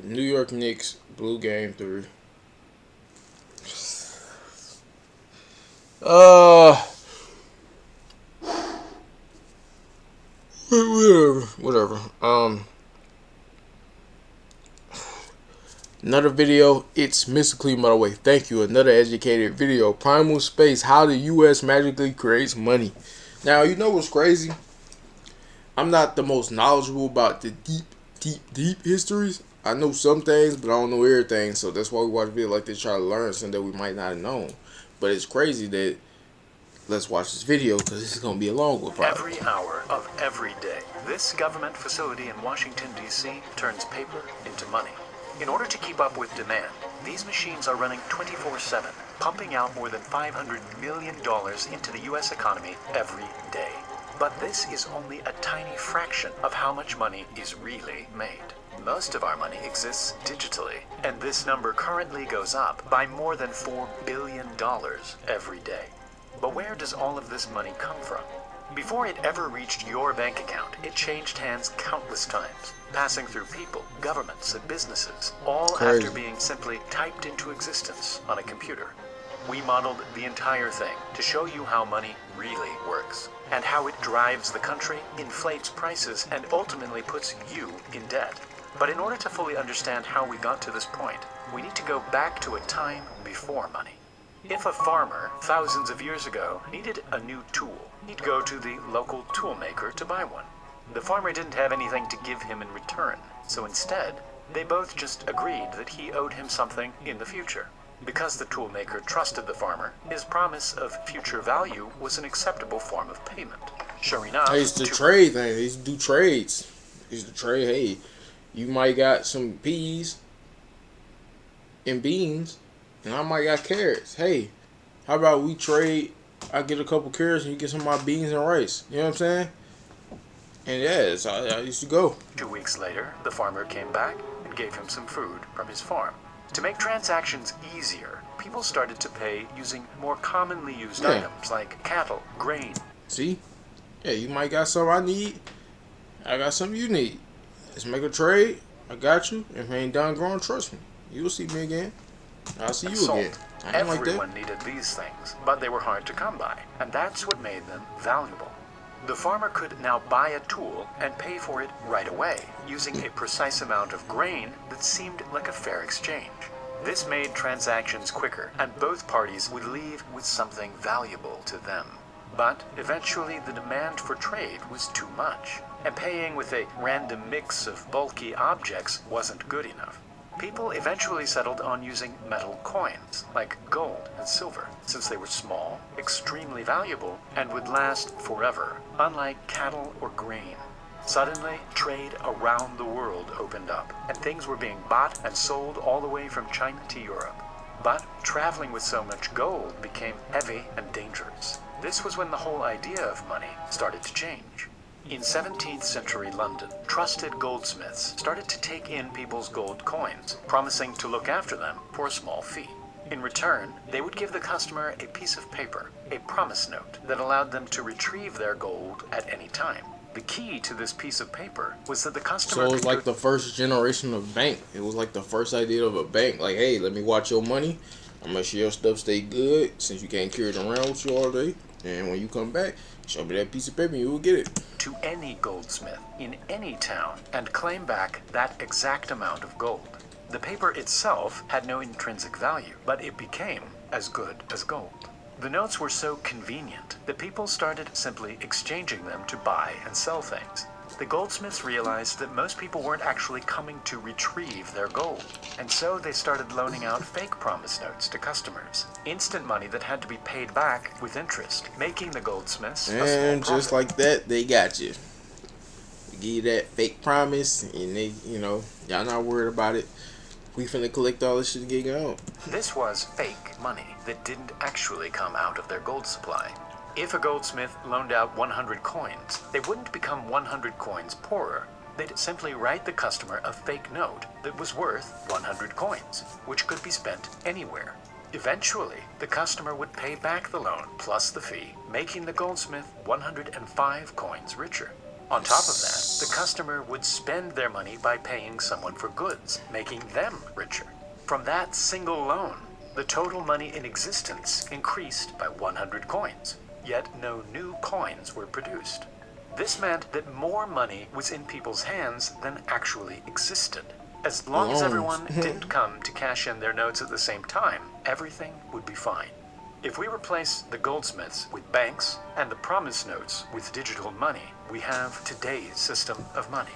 New York Knicks blew game 3. Uh, whatever. Another video. It's mystically, by the way. Thank you. Another educated video. Primal Space. How the U.S. magically creates money. Now, you know what's crazy? I'm not the most knowledgeable about the deep histories. I know some things, but I don't know everything. So that's why we watch videos like this, try to learn something that we might not have known. But it's crazy that let's watch this video because this is going to be a long one. Probably. Every hour of every day, this government facility in Washington, D.C. turns paper into money. In order to keep up with demand, these machines are running 24/7, pumping out more than $500 million into the U.S. economy every day. But this is only a tiny fraction of how much money is really made. Most of our money exists digitally, and this number currently goes up by more than $4 billion every day. But where does all of this money come from? Before it ever reached your bank account, it changed hands countless times, passing through people, governments, and businesses, all after being simply typed into existence on a computer. We modeled the entire thing to show you how money really works, and how it drives the country, inflates prices, and ultimately puts you in debt. But in order to fully understand how we got to this point, we need to go back to a time before money. If a farmer, thousands of years ago, needed a new tool, he'd go to the local tool maker to buy one. The farmer didn't have anything to give him in return, so instead, they both just agreed that he owed him something in the future. Because the tool maker trusted the farmer, his promise of future value was an acceptable form of payment. Sure enough, I used to trade things. I used to do trades. I used to trade. Hey, you might got some peas and beans, and I might got carrots. Hey, how about we trade? I get a couple carrots and you get some of my beans and rice. You know what I'm saying? And yeah, that's how I used to go. 2 weeks later, the farmer came back and gave him some food from his farm. To make transactions easier, people started to pay using more commonly used items like cattle, grain. See? Yeah, you might got something I need. I got something you need. Let's make a trade. I got you. If it ain't done growing, trust me. You'll see me again. I'll see you again. I ain't like that. Everyone needed these things, but they were hard to come by, and that's what made them valuable. The farmer could now buy a tool and pay for it right away, using a precise amount of grain that seemed like a fair exchange. This made transactions quicker, and both parties would leave with something valuable to them. But eventually the demand for trade was too much, and paying with a random mix of bulky objects wasn't good enough. People eventually settled on using metal coins, like gold and silver, since they were small, extremely valuable, and would last forever, unlike cattle or grain. Suddenly, trade around the world opened up, and things were being bought and sold all the way from China to Europe. But traveling with so much gold became heavy and dangerous. This was when the whole idea of money started to change. In 17th century London, trusted goldsmiths started to take in people's gold coins, promising to look after them for a small fee. In return, they would give the customer a piece of paper, a promise note, that allowed them to retrieve their gold at any time. The key to this piece of paper was that the customer... So it was like the first generation of bank. It was like the first idea of a bank. Like, hey, let me watch your money. I'm going to make sure your stuff stay good since you can't carry it around with you all day. And when you come back, show me that piece of paper and you will get it. To any goldsmith in any town and claim back that exact amount of gold. The paper itself had no intrinsic value, but it became as good as gold. The notes were so convenient that people started simply exchanging them to buy and sell things. The goldsmiths realized that most people weren't actually coming to retrieve their gold, and so they started loaning out fake promise notes to customers. Instant money that had to be paid back with interest, making the goldsmiths a small profit. And just like that, they got you. They give you that fake promise, and they, y'all not worried about it. We finna collect all this shit and get going. This was fake money that didn't actually come out of their gold supply. If a goldsmith loaned out 100 coins, they wouldn't become 100 coins poorer. They'd simply write the customer a fake note that was worth 100 coins, which could be spent anywhere. Eventually, the customer would pay back the loan plus the fee, making the goldsmith 105 coins richer. On top of that, the customer would spend their money by paying someone for goods, making them richer. From that single loan, the total money in existence increased by 100 coins, yet no new coins were produced. This meant that more money was in people's hands than actually existed. As long as Loans. everyone didn't come to cash in their notes at the same time, everything would be fine. If we replace the goldsmiths with banks and the promise notes with digital money, we have today's system of money.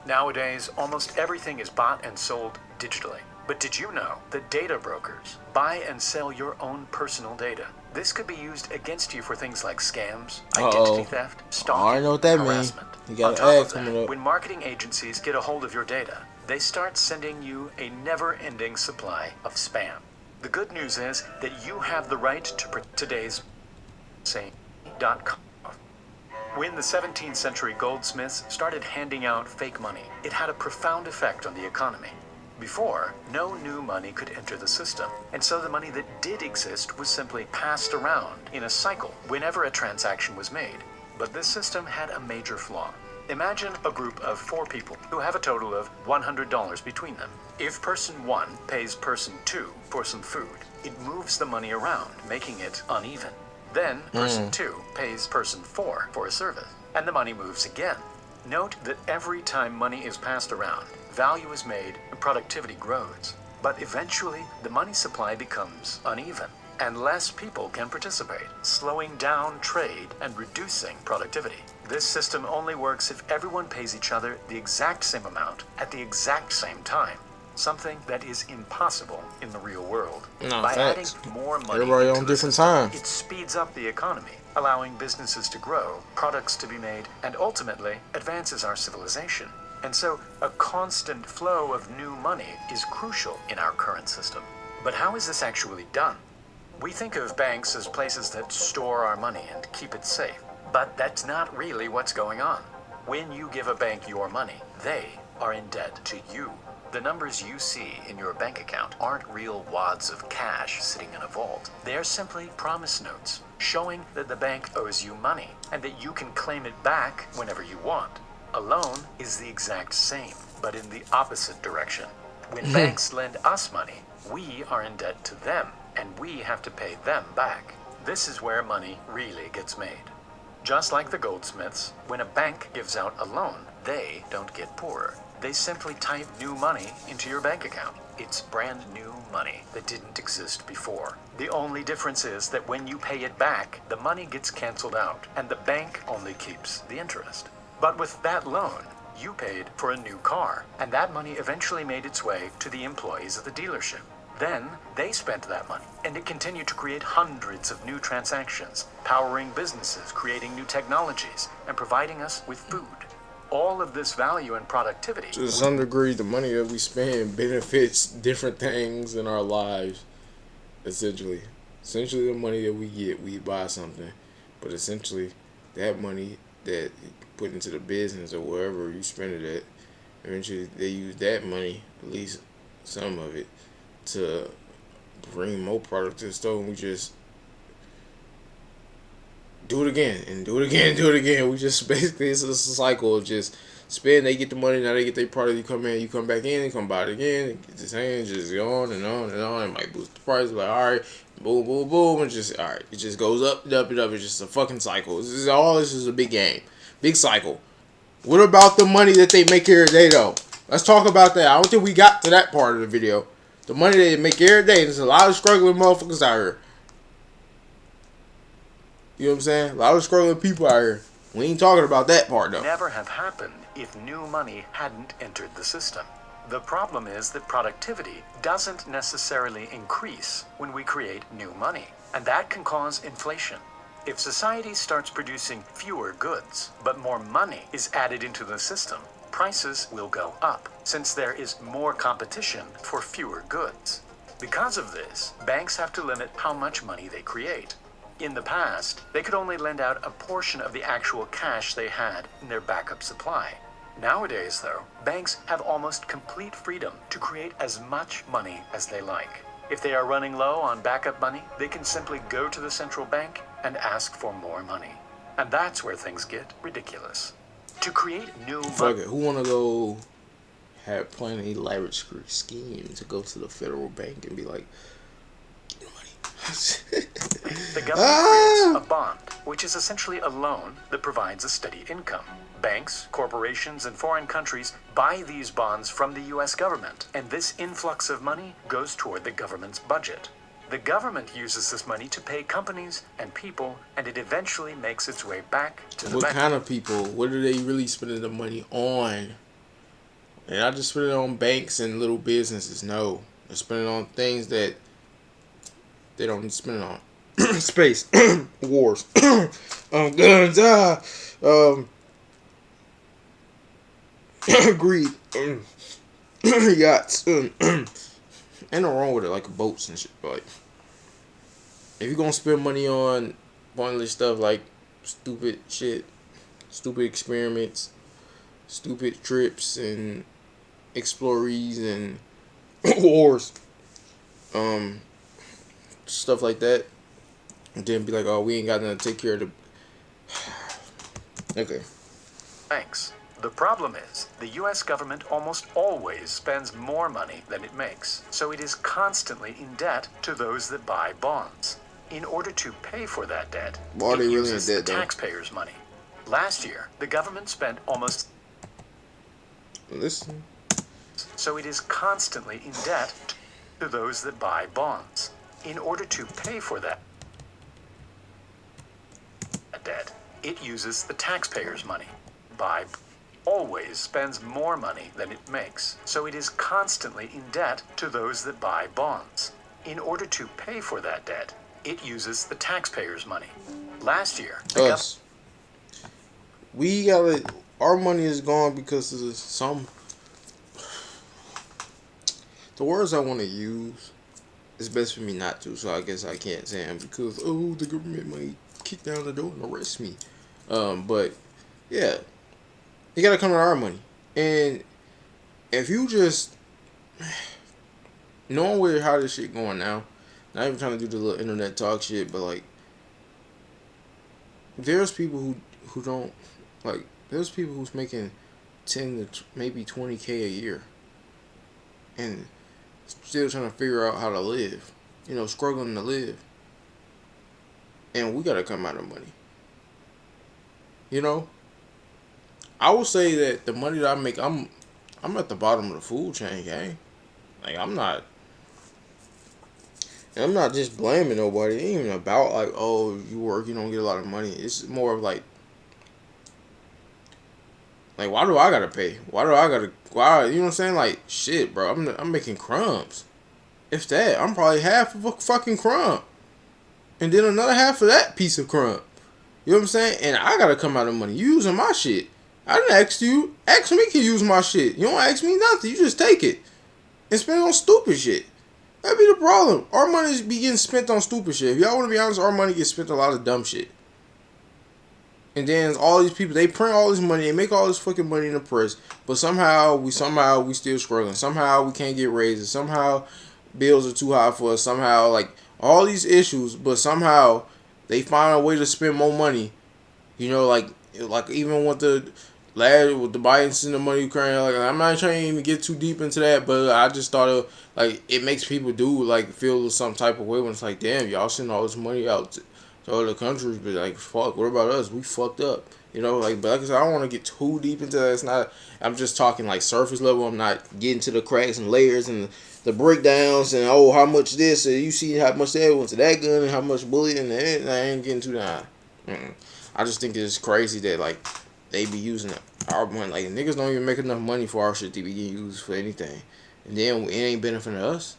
Nowadays, almost everything is bought and sold digitally. But did you know that data brokers buy and sell your own personal data? This could be used against you for things like scams, identity theft, I stalking, know what and that means. harassment. You got On an top ad of coming that, up. when marketing agencies get a hold of your data, they start sending you a never-ending supply of spam. The good news is that you have the right to today's say.com. When the 17th century goldsmiths started handing out fake money, it had a profound effect on the economy. Before, no new money could enter the system, and so the money that did exist was simply passed around in a cycle whenever a transaction was made. But this system had a major flaw. Imagine a group of 4 people who have a total of $100 between them. If person 1 pays person 2 for some food, it moves the money around, making it uneven. Then person 2 pays person 4 for a service, and the money moves again. Note that every time money is passed around, value is made and productivity grows. But eventually, the money supply becomes uneven, and less people can participate, slowing down trade and reducing productivity. This system only works if everyone pays each other the exact same amount at the exact same time, something that is impossible in the real world. No, By facts. adding more money Everybody into on the different system, times. it speeds up the economy, allowing businesses to grow, products to be made, and ultimately advances our civilization. And so, a constant flow of new money is crucial in our current system. But how is this actually done? We think of banks as places that store our money and keep it safe, but that's not really what's going on. When you give a bank your money, they are in debt to you. The numbers you see in your bank account aren't real wads of cash sitting in a vault. They're simply promise notes, showing that the bank owes you money and that you can claim it back whenever you want. A loan is the exact same, but in the opposite direction. When banks lend us money, we are in debt to them, and we have to pay them back. This is where money really gets made. Just like the goldsmiths, when a bank gives out a loan, they don't get poorer. They simply type new money into your bank account. It's brand new money that didn't exist before. The only difference is that when you pay it back, the money gets canceled out, and the bank only keeps the interest. But with that loan, you paid for a new car, and that money eventually made its way to the employees of the dealership. Then, they spent that money, and it continued to create hundreds of new transactions, powering businesses, creating new technologies, and providing us with food. All of this value and productivity. To some degree, the money that we spend benefits different things in our lives. Essentially, the money that we get, we buy something, but essentially, that money that you put into the business or wherever you spend it at, eventually they use that money, at least some of it, to bring more product to the store. And we just do it again and do it again, do it again. We just basically, it's a cycle of just spend. They get the money, now they get their product. You come in, you come back in, and come buy it again. It gets the same, just go on and on and on. It might boost the price, like all right, boom, boom, boom, and just all right. It just goes up and up and up. It's just a fucking cycle. This is all. This is a big game, big cycle. What about the money that they make every day though? Let's talk about that. I don't think we got to that part of the video. The money they make every day. There's a lot of struggling motherfuckers out here. You know what I'm saying? A lot of struggling people out here. We ain't talking about that part though. Never have happened if new money hadn't entered the system. The problem is that productivity doesn't necessarily increase when we create new money, and that can cause inflation. If society starts producing fewer goods, but more money is added into the system, prices will go up, since there is more competition for fewer goods. Because of this, banks have to limit how much money they create. In the past, they could only lend out a portion of the actual cash they had in their backup supply. Nowadays, though, banks have almost complete freedom to create as much money as they like. If they are running low on backup money, they can simply go to the central bank and ask for more money. And that's where things get ridiculous. To create new Fuck it. Who wanna go plan an elaborate scheme to go to the federal bank and be like, get money? the government creates a bond, which is essentially a loan that provides a steady income. Banks, corporations, and foreign countries buy these bonds from the U.S. government, and this influx of money goes toward the government's budget. The government uses this money to pay companies and people, and it eventually makes its way back to the What bank. kind of people? What are they really spending the money on? And I just spend it on banks and little businesses. No, they're spending on things that they don't need to spend it on. Space, wars, guns, greed, yachts. Ain't no wrong with it, like boats and shit. But like, if you're gonna spend money on pointless stuff like stupid shit, stupid experiments, stupid trips and explorees and wars, stuff like that, and then be like, oh, we ain't got nothing to take care of the. Okay. Banks. The problem is, the U.S. government almost always spends more money than it makes, so it is constantly in debt to those that buy bonds. In order to pay for that debt, Why are it they really in uses debt, the though? taxpayers' money. Last year, the government spent almost... Listen. So it is constantly in debt to those that buy bonds. In order to pay for that debt, it uses the taxpayers' money. Always spends more money than it makes, so it is constantly in debt to those that buy bonds. In order to pay for that debt, it uses the taxpayers' money. Last year, Us. We gotta. Our money is gone because of some. The words I want to use, it's best for me not to, so I guess I can't say them because the government might kick down the door and arrest me. But yeah, you gotta come to our money, and if you just knowing where how this shit going now, not even trying to do the little internet talk shit, but like there's people who don't like. There's people who's making 10 to maybe 20K a year, and still trying to figure out how to live. You know, struggling to live, and we gotta come out of money. You know, I would say that the money that I make, I'm at the bottom of the food chain, gang. Like I'm not just blaming nobody. It ain't even about like, oh, you work, you don't get a lot of money. It's more of like why do I gotta pay? Why? You know what I'm saying? Like shit, bro. I'm making crumbs. If that, I'm probably half of a fucking crumb, and then another half of that piece of crumb. You know what I'm saying? And I gotta come out of money. You using my shit. I didn't ask you. Ask me can use my shit. You don't ask me nothing. You just take it and spend it on stupid shit. That be the problem. Our money be getting spent on stupid shit. If y'all want to be honest, our money gets spent on a lot of dumb shit. And then all these people, they print all this money, they make all this fucking money in the press, but somehow we still struggling. Somehow we can't get raises. Somehow bills are too high for us. Somehow like all these issues, but somehow they find a way to spend more money. You know, like even with the Biden sending the money to Ukraine, like I'm not trying to even get too deep into that, but I just thought of like it makes people do like feel some type of way when it's like, damn, y'all sending all this money out to other countries, but like fuck, what about us? We fucked up. You know, like but like I said, I don't want to get too deep into that. It's not. I'm just talking like surface level. I'm not getting to the cracks and layers and the breakdowns and oh how much this and you see how much that went to that gun and how much bullet and that. I ain't getting too down. I just think it's crazy that like they be using our money. Like niggas don't even make enough money for our shit to be getting used for anything, and then it ain't benefiting us.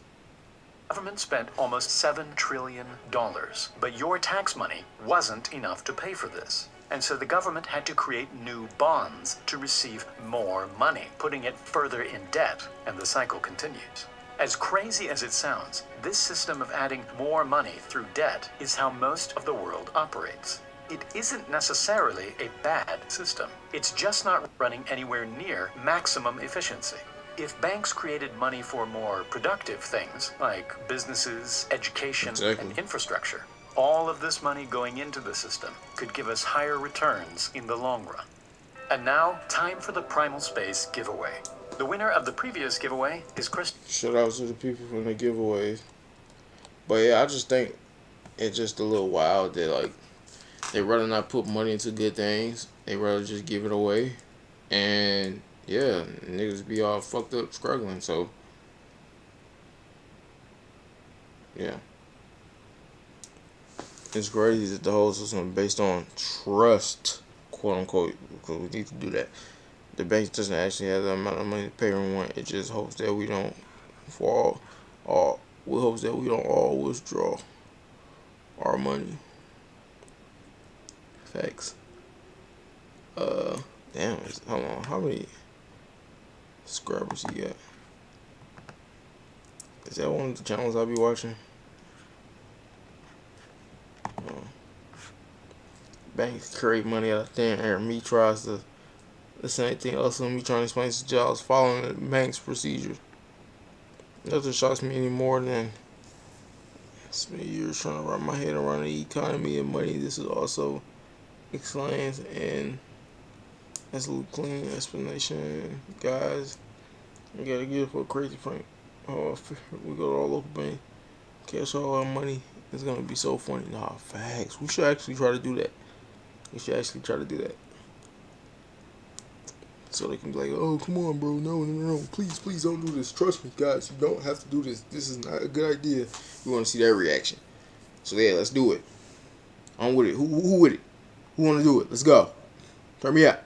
The government spent almost $7 trillion, but your tax money wasn't enough to pay for this. And so the government had to create new bonds to receive more money, putting it further in debt, and the cycle continues. As crazy as it sounds, this system of adding more money through debt is how most of the world operates. It isn't necessarily a bad system. It's just not running anywhere near maximum efficiency. If banks created money for more productive things, like businesses, education, and infrastructure, all of this money going into the system could give us higher returns in the long run. And now, time for the Primal Space giveaway. The winner of the previous giveaway is Chris. Shout out to the people from the giveaways. But yeah, I just think it's just a little wild that like they rather not put money into good things. They rather just give it away. And yeah, niggas be all fucked up struggling. So yeah. It's crazy that the whole system is based on trust, quote unquote, because we need to do that. The bank doesn't actually have the amount of money to pay everyone. It just hopes that we don't fall all we hopes that we don't all withdraw our money. Facts. Damn, hold on, how many subscribers you got? Is that one of the channels I be watching? Banks create money out of thin air. Me tries to the same thing. Also, me trying to explain to jobs following the bank's procedures. Nothing shocks me anymore than spent years trying to wrap my head around the economy and money. This is also explains and that's a little clean explanation, guys. We gotta get it for a crazy Frank. Oh, we go to our local bank, cash all our money. It's gonna be so funny. Nah, facts. We should actually try to do that. We should actually try to do that. So they can be like, oh, come on, bro. No. Please, please don't do this. Trust me, guys. You don't have to do this. This is not a good idea. We want to see that reaction. So, yeah, let's do it. I'm with it. Who with it? Who want to do it? Let's go. Turn me out.